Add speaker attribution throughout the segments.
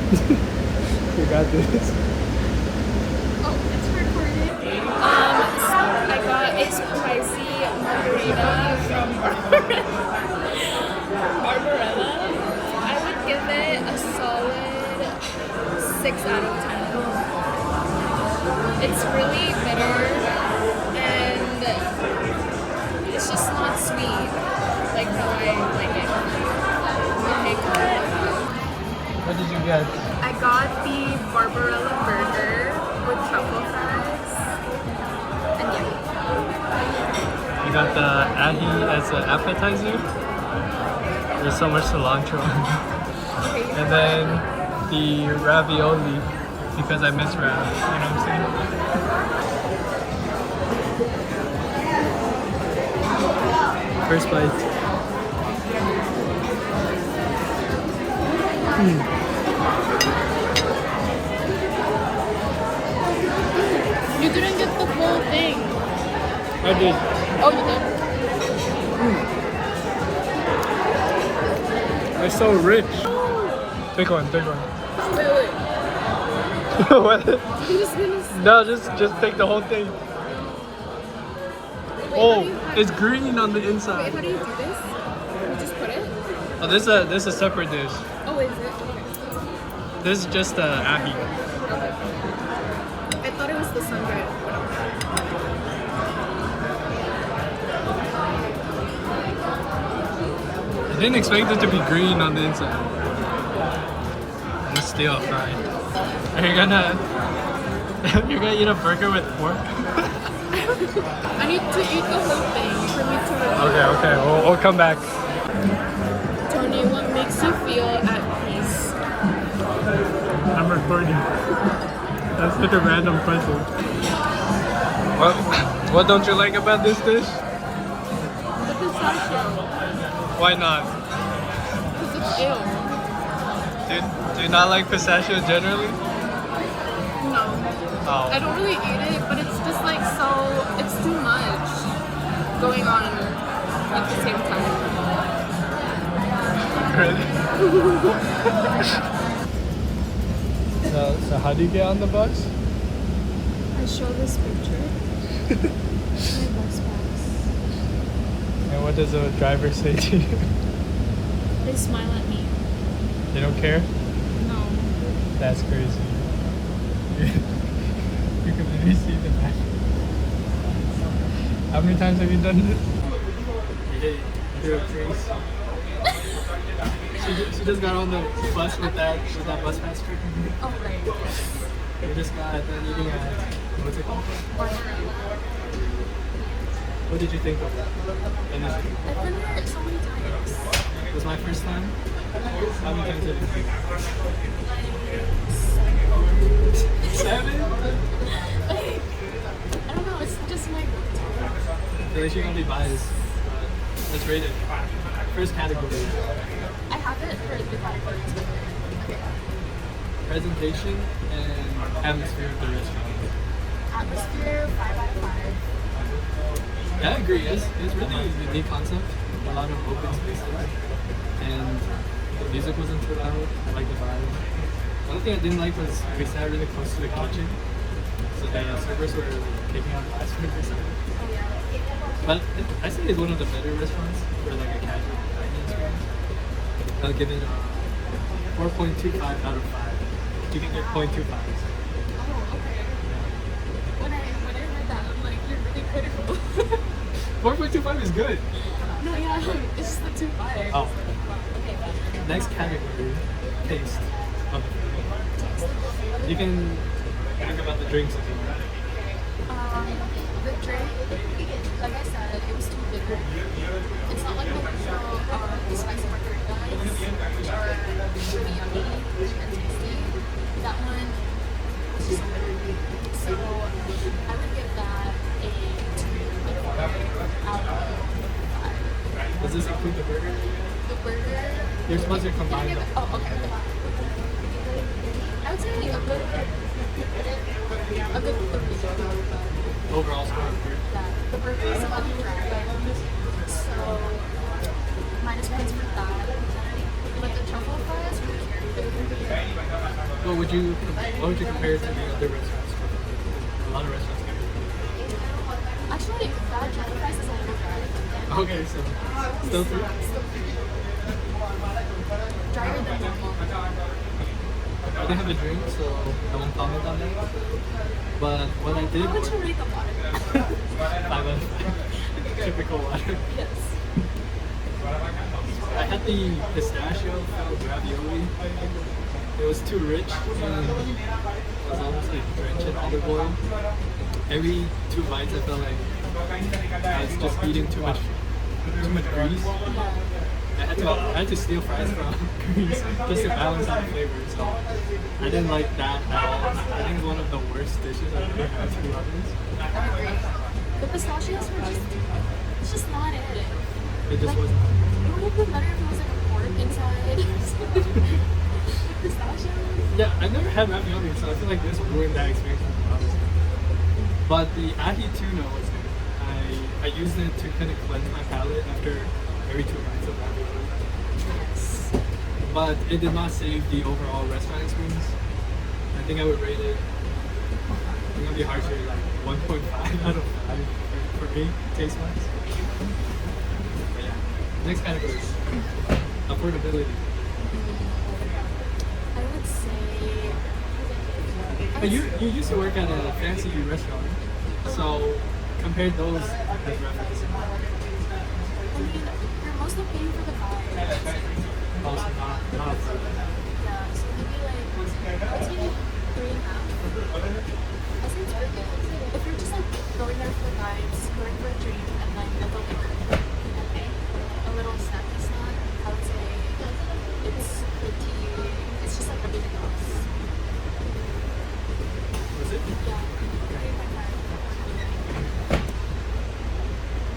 Speaker 1: You got this.
Speaker 2: Oh, it's recording. I got a spicy margarita from Barbarella. I would give it a solid 6 out of 10. It's really bitter and it's just not sweet like how I like it. Okay,
Speaker 1: What did you get?
Speaker 2: I got the Barbarella burger with truffle fries and yeah.
Speaker 1: You got the ahi as an appetizer. There's so much cilantro. And then the ravioli because I miss rav. You know what I'm saying? First bite.
Speaker 2: You didn't get the whole thing.
Speaker 1: I did.
Speaker 2: Oh, you did?
Speaker 1: It's so rich. Take one, take one.
Speaker 2: Wait.
Speaker 1: What?
Speaker 2: I'm just gonna...
Speaker 1: No, just take the whole thing.
Speaker 2: Wait,
Speaker 1: Oh, it's green on the
Speaker 2: Wait,
Speaker 1: inside.
Speaker 2: how do you do this? You just put it?
Speaker 1: Oh, this is a separate dish.
Speaker 2: Oh, is it? Okay.
Speaker 1: This is just ahi.
Speaker 2: Okay. I thought it was the sun-dried.
Speaker 1: I didn't expect it to be green on the inside. It's still fried. Are you gonna eat a burger with pork?
Speaker 2: I need to eat the whole thing for me to review.
Speaker 1: Okay, we'll come back.
Speaker 2: Tony, what makes you feel at peace?
Speaker 1: I'm recording. That's such a random question. What don't you like about this dish?
Speaker 2: The pistachio.
Speaker 1: Why not?
Speaker 2: Because it's ill.
Speaker 1: Do you not like pistachio generally?
Speaker 2: No.
Speaker 1: Oh.
Speaker 2: I don't really eat it, but it's just like so, it's too much going on at the same time.
Speaker 1: Really? So how do you get on the bus?
Speaker 2: I show this picture. My bus pass.
Speaker 1: And what does the driver say to you?
Speaker 2: They smile at me.
Speaker 1: They don't care?
Speaker 2: No.
Speaker 1: That's crazy. You can really see the back. How many times have you done this? You're crazy. She just got on the bus with that bus pass trick.
Speaker 2: Oh, right.
Speaker 1: We just got done eating at, what's it called? What did you think of that? Initially?
Speaker 2: I've been there so many times.
Speaker 1: It was my first time. How many times did you think? 7?
Speaker 2: Like, I don't know, it's just my go-to.
Speaker 1: I feel like she only buys. Let's rate it. First category.
Speaker 2: I have it for the category too.
Speaker 1: Presentation and atmosphere of the restaurant.
Speaker 2: Atmosphere, 5 out of 5.
Speaker 1: Yeah, I agree. It's really a unique concept. A lot of open spaces. And the music wasn't too loud. I like the vibe. One thing I didn't like was we sat really close to the kitchen. So the servers were taking out the ice cream or something. But I think it's one of the better restaurants for like a casual dining experience. I'll give it a 4.25 out of 5. You can get 0.25.
Speaker 2: Oh, okay. When I heard that, I'm like, you're really critical.
Speaker 1: 4.25 is good.
Speaker 2: No, yeah, it's just the 2.5.
Speaker 1: Oh. Next category, taste of the food. You can talk about the drinks if you want.
Speaker 2: The drink, like I said, it was too bitter. It's not like the usual spicy margaritas, which are really yummy and tasty. That one was just so bitter. So I would give that a 2 out of 5.
Speaker 1: Does this include the burger?
Speaker 2: The burger.
Speaker 1: You're supposed to combine them.
Speaker 2: Oh, okay. I would say a good 3.
Speaker 1: Overall score of 3.
Speaker 2: The burger is about dry, so minus points for that. But the truffle fries were very good.
Speaker 1: What would you compare it to the other restaurants? A lot of restaurants give it.
Speaker 2: Actually, that Jolly Fries is a little dry.
Speaker 1: Okay, so still three?
Speaker 2: Drier than normal.
Speaker 1: I didn't have a drink, so I won't comment on that. But what I did
Speaker 2: How would
Speaker 1: was
Speaker 2: you rate the water?
Speaker 1: 5 out of 5. Typical water.
Speaker 2: Yes.
Speaker 1: I had the pistachio ravioli. It was too rich and it was almost like drenched in olive oil. Every 2 bites I felt like I was just eating too much grease. I had to steal fries from Greece just to balance out the flavor. So I didn't like that at all. I think it's one of the worst dishes I've ever had, to be honest.
Speaker 2: I agree. The pistachios were it's just not it.
Speaker 1: It just
Speaker 2: Like,
Speaker 1: wasn't.
Speaker 2: it would have been better if it was like a pork inside. Pistachios?
Speaker 1: Yeah, I've never had ravioli, so I feel like this ruined that experience for me, honestly. But the ahi tuna was good. I used it to kind of cleanse my palate after every 2 bites of ravioli.
Speaker 2: Yes.
Speaker 1: But it did not save the overall restaurant experience. I think I would rate it, I think it'd be hard to rate like 1.5 out of 5 for me, taste-wise. But yeah, next category, affordability.
Speaker 2: I would say.
Speaker 1: But you used to work at a fancy restaurant, so compare those as reference.
Speaker 2: I mean, you're mostly paying for the vibe.
Speaker 1: Also not
Speaker 2: Yeah, so maybe like, let's say 3.5. I say it's pretty good. If you're just like going there for the vibes, going for a drink, and then a little snacky snack, I would say it's just like everything else.
Speaker 1: Was it?
Speaker 2: Yeah.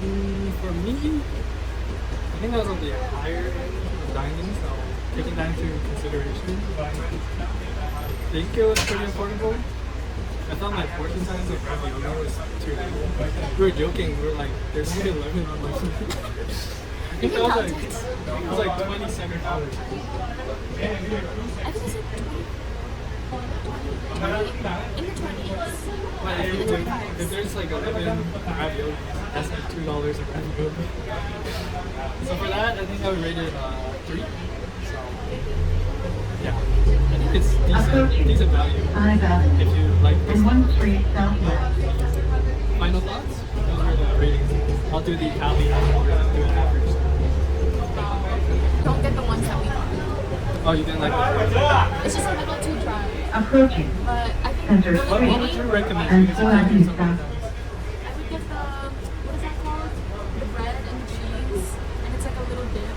Speaker 2: 3.5.
Speaker 1: For me, I think that was on the higher end of dining, so taking that into consideration, I think it was pretty affordable. I thought my portion size of ravioli was too big. We were joking, we were like, there's only 11 on my food. I think it was like $27.
Speaker 2: I think it's like 20 in the 20s.
Speaker 1: But if there's like 11 ravioli, that's like $2 a ravioli. So for that, I think I would rate it 3. So yeah, I think it's decent value if you like this. Final thoughts? Those are the ratings. I'll do the tally after doing average.
Speaker 2: Don't get the ones that we got.
Speaker 1: Oh, you didn't like that?
Speaker 2: It's just a little too dry.
Speaker 3: Approaching.
Speaker 2: But I think
Speaker 3: Center
Speaker 2: really
Speaker 3: Street.
Speaker 1: What would you recommend?
Speaker 3: And
Speaker 1: Because I do something
Speaker 3: Southeast.
Speaker 1: else.
Speaker 2: I would get the, what is that called? The bread and cheese, and it's like a little dip.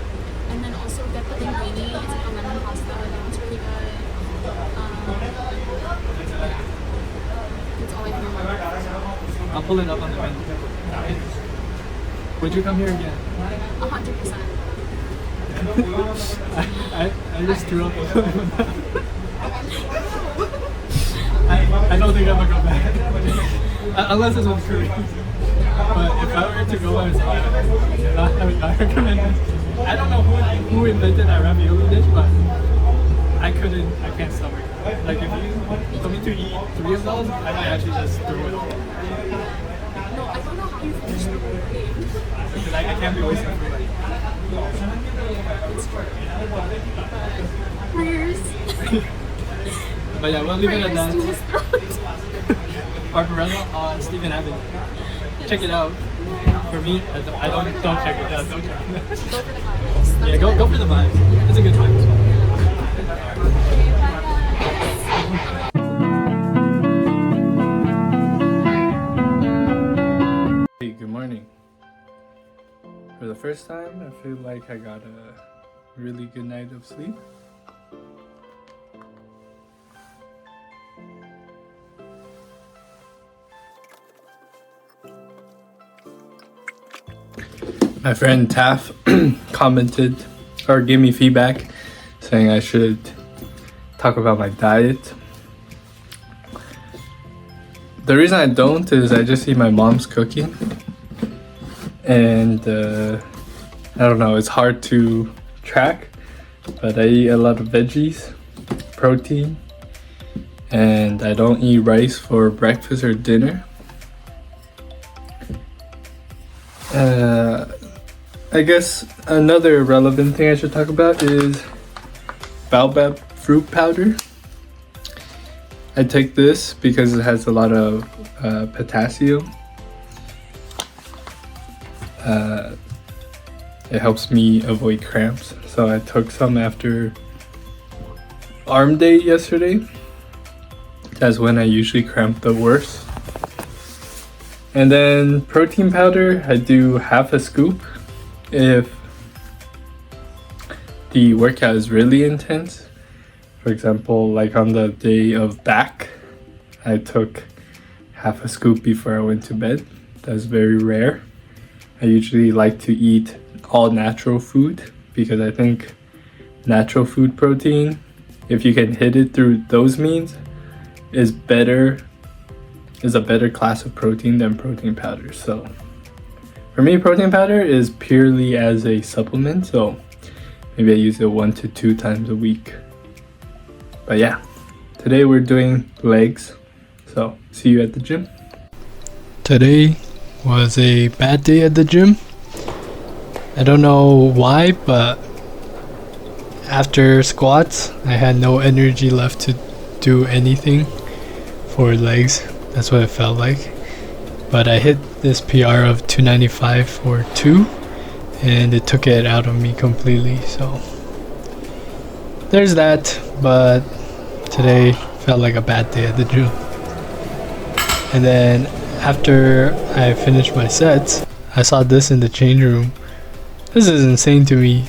Speaker 2: And then also get the linguine, it's like a lemon pasta, and it's really good. That's all I can remember.
Speaker 1: I'll pull it up on the menu. Would you come here again?
Speaker 2: 100%.
Speaker 1: I just threw up. I don't think I'm gonna go back. Unless it's with Karis. But if I were to go by myself, I recommend it. I don't know who invented that ravioli dish, but I can't stomach it. Like if you told me to eat 3 of those, I might actually just throw it all.
Speaker 2: No, I don't know how you finished the whole thing.
Speaker 1: Because I can't be wasting food like
Speaker 2: Prayers.
Speaker 1: But yeah, we'll leave it at
Speaker 2: Prayers to his
Speaker 1: that.
Speaker 2: throat.
Speaker 1: Barbarella on Stephen Avenue. Check it out. For me, I don't check it out. Don't check it out.
Speaker 2: Go for the vibes.
Speaker 1: Yeah, go for the vibes. It's a good time as well.
Speaker 2: Okay, bye guys.
Speaker 1: Hey, good morning. For the first time, I feel like I got a really good night of sleep. My friend Taff commented or gave me feedback saying I should talk about my diet. The reason I don't is I just eat my mom's cooking, and I don't know, it's hard to track, but I eat a lot of veggies, protein, and I don't eat rice for breakfast or dinner. I guess another relevant thing I should talk about is baobab fruit powder. I take this because it has a lot of potassium. It helps me avoid cramps. So I took some after arm day yesterday. That's when I usually cramp the worst. And then protein powder, I do half a scoop if the workout is really intense. For example, like on the day of back, I took half a scoop before I went to bed. That's very rare. I usually like to eat all natural food because I think natural food protein, if you can hit it through those means, is a better class of protein than protein powder. So for me, protein powder is purely as a supplement, so maybe I use it 1 to 2 times a week. But yeah, today we're doing legs, so see you at the gym. Today was a bad day at the gym. I don't know why, but after squats, I had no energy left to do anything for legs. That's what it felt like. But I hit this PR of 295 for 2, and it took it out of me completely. So there's that, but today felt like a bad day at the gym. And then after I finished my sets, I saw this in the change room. This is insane to me.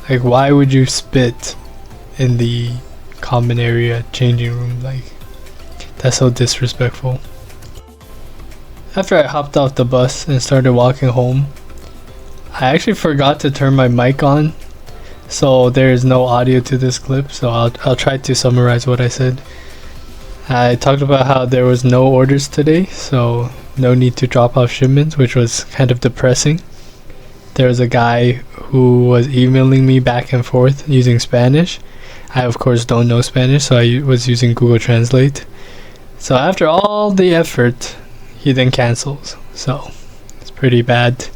Speaker 1: Like, why would you spit in the common area changing room? Like, that's so disrespectful. After I hopped off the bus and started walking home, I actually forgot to turn my mic on, so there is no audio to this clip. So I'll try to summarize what I said. I talked about how there was no orders today, so no need to drop off shipments, which was kind of depressing. There was a guy who was emailing me back and forth using Spanish. I of course don't know Spanish, so I was using Google Translate. So after all the effort, he then cancels. So it's pretty bad.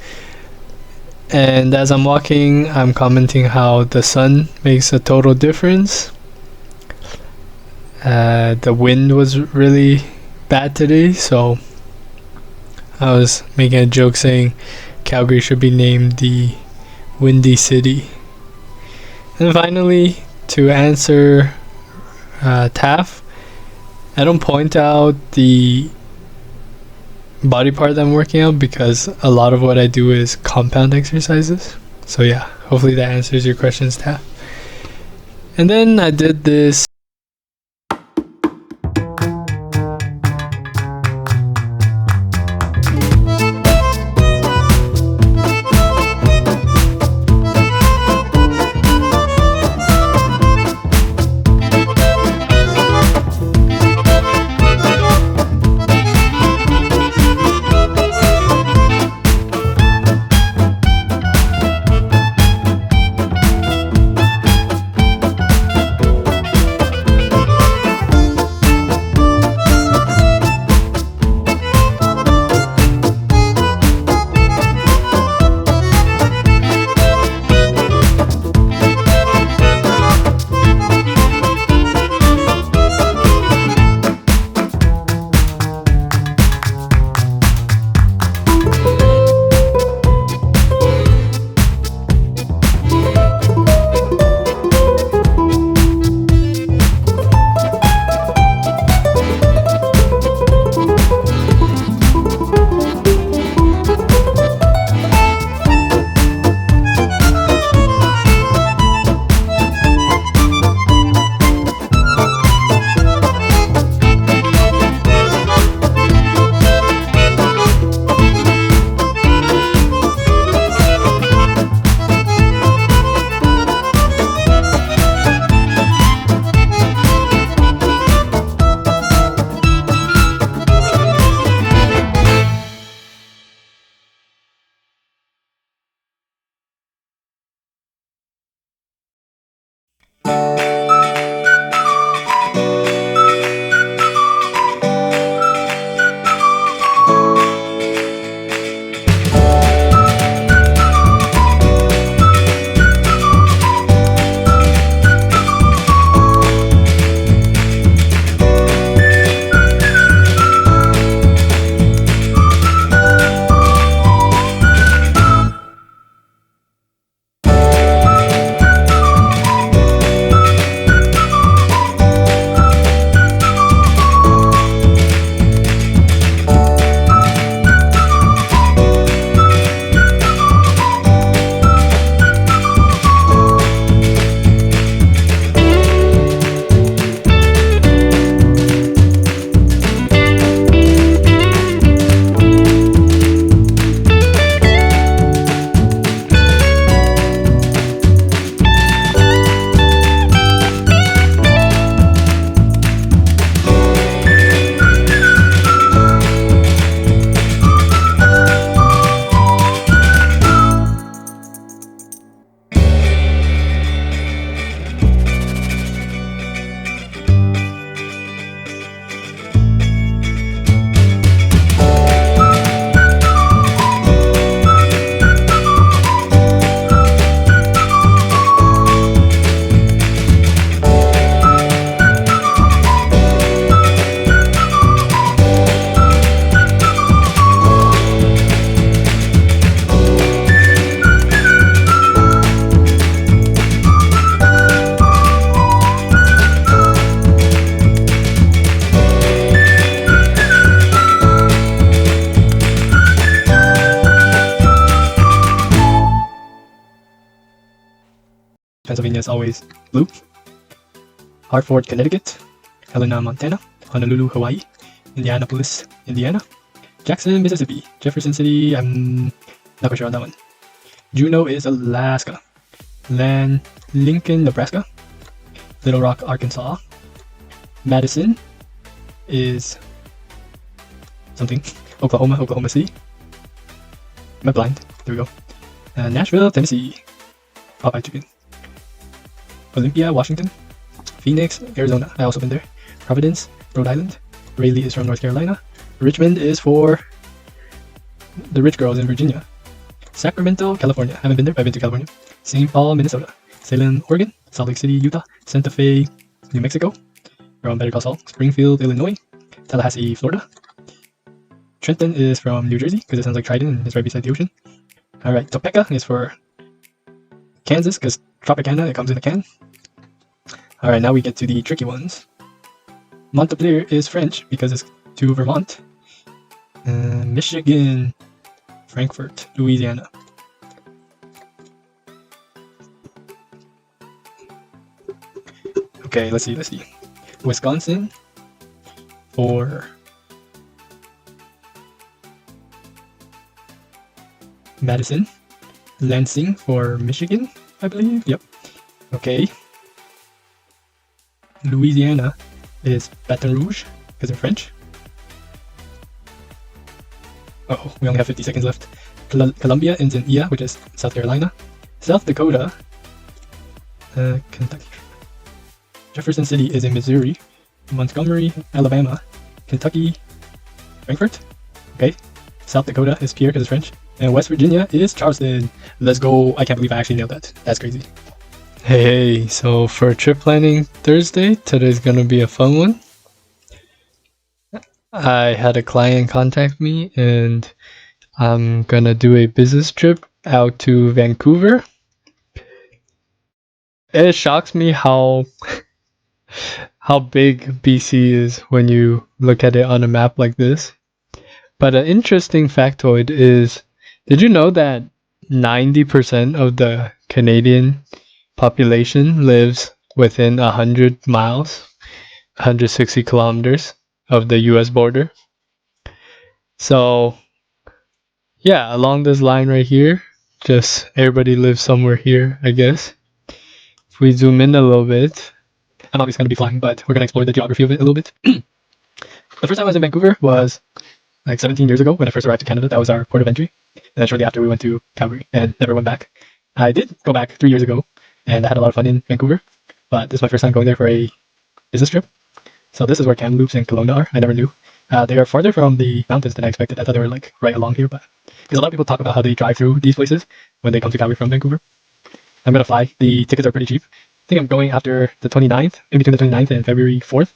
Speaker 1: And as I'm walking, I'm commenting how the sun makes a total difference. The wind was really bad today, so I was making a joke saying Calgary should be named the Windy City. And finally, to answer Taff, I don't point out the body part that I'm working out because a lot of what I do is compound exercises. So yeah, hopefully that answers your questions, Taff. And then I did this Pennsylvania is always blue. Hartford, Connecticut. Helena, Montana. Honolulu, Hawaii. Indianapolis, Indiana. Jackson, Mississippi. Jefferson City, I'm not quite sure on that one. Juneau is Alaska. Lincoln, Nebraska. Little Rock, Arkansas. Madison is something. Oklahoma City. Am I blind? There we go. Nashville, Tennessee. Popeye Chicken. Olympia, Washington. Phoenix, Arizona. I also been there. Providence, Rhode Island. Raleigh is from North Carolina. Richmond is for the rich girls in Virginia. Sacramento, California. Haven't been there, but I've been to California. St. Paul, Minnesota. Salem, Oregon. Salt Lake City, Utah. Santa Fe, New Mexico. From Better Call Saul. Springfield, Illinois. Tallahassee, Florida. Trenton is from New Jersey because it sounds like Trident and it's right beside the ocean. Alright, Topeka is for Kansas because Tropicana, it comes in a can. Alright, now we get to the tricky ones. Montpelier is French because it's to Vermont. Michigan, Frankfurt, Louisiana. Okay, let's see. Wisconsin for Madison. Lansing for Michigan, I believe. Yep. Okay. Louisiana is Baton Rouge because they're French. Oh, we only have 50 seconds left. Columbia ends in Ia, which is South Carolina. South Dakota, Kentucky. Jefferson City is in Missouri. Montgomery, Alabama. Kentucky, Frankfurt. Okay. South Dakota is Pierre because it's French. And West Virginia is Charleston. Let's go. I can't believe I actually nailed that. That's crazy. Hey, so for trip planning Thursday, today's gonna be a fun one. I had a client contact me and I'm gonna do a business trip out to Vancouver. It shocks me how big BC is when you look at it on a map like this. But an interesting factoid is, did you know that 90% of the Canadian population lives within 100 miles, 160 kilometers of the US border? So yeah, along this line right here, just everybody lives somewhere here, I guess. If we zoom in a little bit, I'm obviously going to be flying, but we're going to explore the geography of it a little bit. The first time I was in Vancouver was like 17 years ago when I first arrived to Canada. That was our port of entry. And then shortly after we went to Calgary and never went back. I did go back 3 years ago and I had a lot of fun in Vancouver, but this is my first time going there for a business trip. So this is where Kamloops and Kelowna are. I never knew. They are farther from the mountains than I expected. I thought they were like right along here, but because a lot of people talk about how they drive through these places when they come to Calgary from Vancouver. I'm going to fly. The tickets are pretty cheap. I think I'm going after the 29th, in between the 29th and February 4th.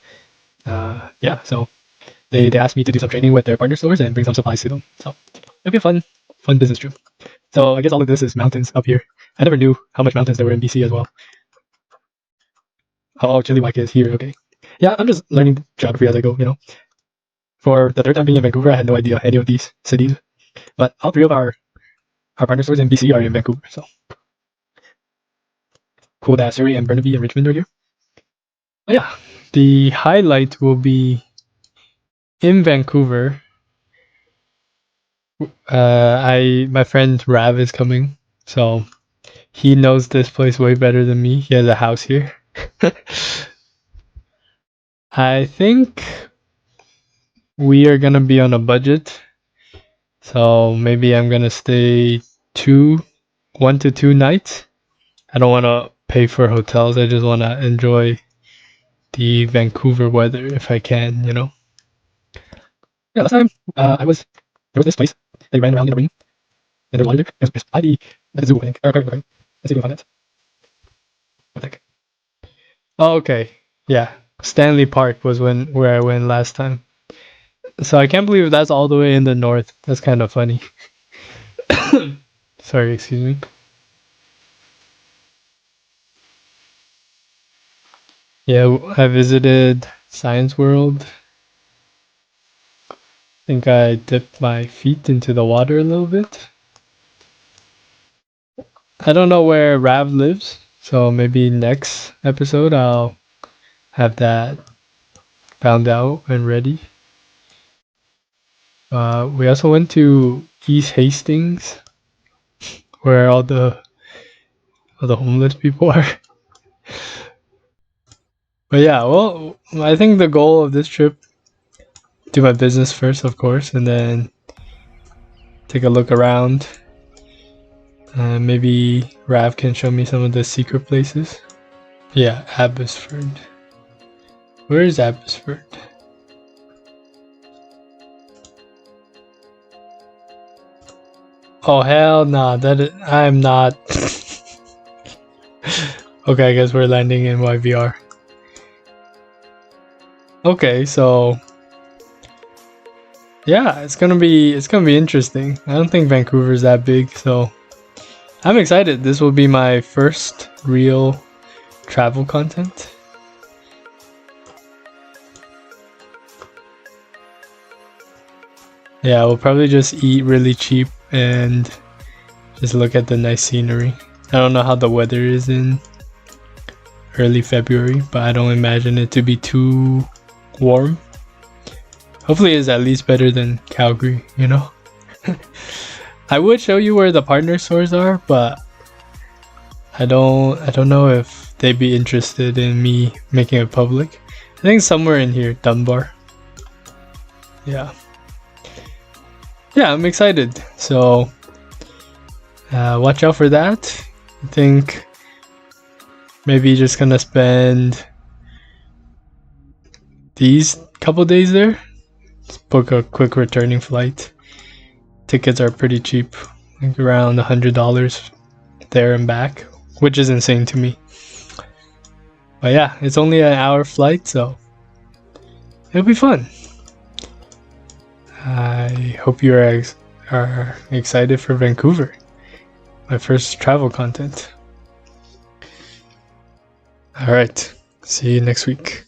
Speaker 1: Yeah, so they asked me to do some training with their partner stores and bring some supplies to them. So it'll be a fun business trip. So I guess all of this is mountains up here. I never knew how much mountains there were in BC as well. Oh, Chilliwack is here. Okay. Yeah, I'm just learning geography as I go, you know. For the third time being in Vancouver, I had no idea any of these cities. But all three of our partner stores in BC are in Vancouver. So cool that Surrey and Burnaby and Richmond are here. But yeah, the highlight will be in Vancouver. My friend Rav is coming, so he knows this place way better than me. He has a house here. I think we are gonna be on a budget, so maybe I'm gonna stay 1 to 2 nights. I don't want to pay for hotels. I just want to enjoy the Vancouver weather if I can, you know. Yeah, last time there was this place. They ran around in a ring and there's water there. It was by the zoo, I think. Okay. Let's see if we find it. What the heck? Oh, okay. Yeah. Stanley Park was where I went last time. So I can't believe that's all the way in the north. That's kind of funny. Sorry, excuse me. Yeah, I visited Science World. I think I dipped my feet into the water a little bit. I don't know where Rav lives, So maybe next episode I'll have that found out and ready. We also went to East Hastings, where all the homeless people are. But yeah, well, I think the goal of this trip, do my business first, of course, and then take a look around. Maybe Rav can show me some of the secret places. Yeah, Abbotsford. Where is Abbotsford? Oh hell nah, I'm not. Okay, I guess we're landing in YVR. Okay, so yeah, it's gonna be interesting. I don't think Vancouver's that big, so I'm excited. This will be my first real travel content. Yeah, we'll probably just eat really cheap and just look at the nice scenery. I don't know how the weather is in early February, but I don't imagine it to be too warm. Hopefully it's at least better than Calgary, you know? I would show you where the partner stores are, but I don't know if they'd be interested in me making it public. I think somewhere in here, Dunbar. Yeah. Yeah, I'm excited. So watch out for that. I think maybe just gonna spend these couple days there. Just book a quick returning flight. Tickets are pretty cheap, like around $100 there and back, which is insane to me. But yeah, it's only an hour flight, so it'll be fun. I hope you are excited for Vancouver, my first travel content. All right, see you next week.